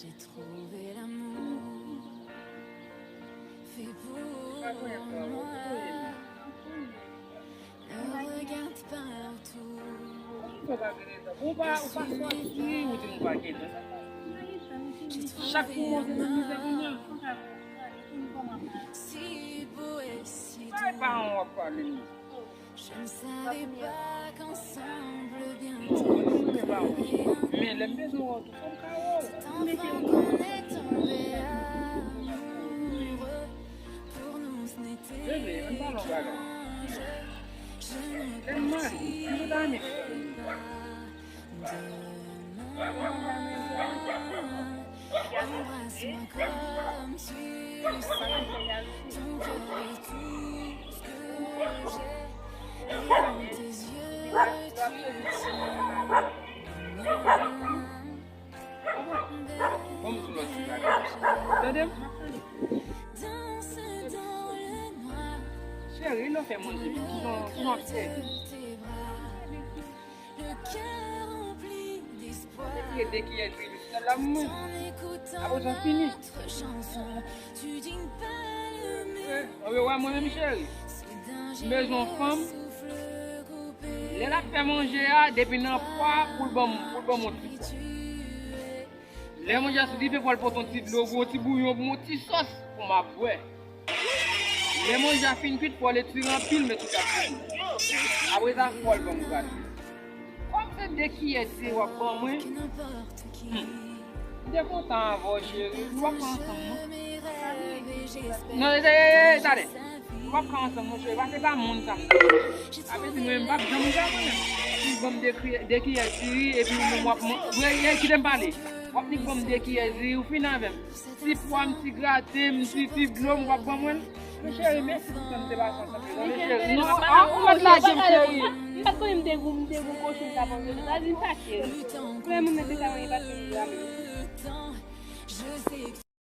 J'ai trouvé l'amour fait pour moi. Ne regarde partout. Chaque moment, Si beau et si doux. Je ne savais pas qu'ensemble bientôt. mais les maisons, tout Enfin qu'on est tombé amoureux. Pour nous ce n'était qu'un jeu. Je ne partirai pas demain. Embrasse-moi comme tu le sais. Ton cœur est tout ce que j'ai. Et dans tes yeux, tu tiens. Danse dans le noir. Chérie, il a fait mon Dieu, ils ont fait. Tes bras. Le cœur rempli d'espoir. Dès qu'il y a de l'amour, En écoutant après j'en finis. notre chanson, tu dignes pas le mur. Ouais, moi-même, chérie. Soudain, Maison femme, souffle coupé. elle a fait manger depuis un poids pour le bon monter. Les manger à ce dit pour le poton petit de l'eau, un petit bouillon, un petit sauce pour ma boire. Les manger à fin cuite pour les tirer en pile, mais tout à fait. Après ça, pour le bon gars. Comme c'est dès qu'il est, c'est bon, moi. N'importe qui. T'es content, avant, chérie. On va prendre ensemble. Mes rêves et j'espère. Non, attendez. On va prendre ensemble, mon chéri. Parce que c'est pas mon ça. Après, si moi, je ne vais pas me dire. Je vais me dès qu'il est série, et puis moi, qui t'aime parler. Je vais me dire dès qu'il est série, ou finalement même. Si pour un petit gratté, un petit bleu, on va pas moi. Mais chérie, merci pour ce débat. Non, on va te la dire, chérie. Parce que je me dégoûte cochon ça pour me dire, pas chérie. Vraiment, me dégoûte pas. Je sais que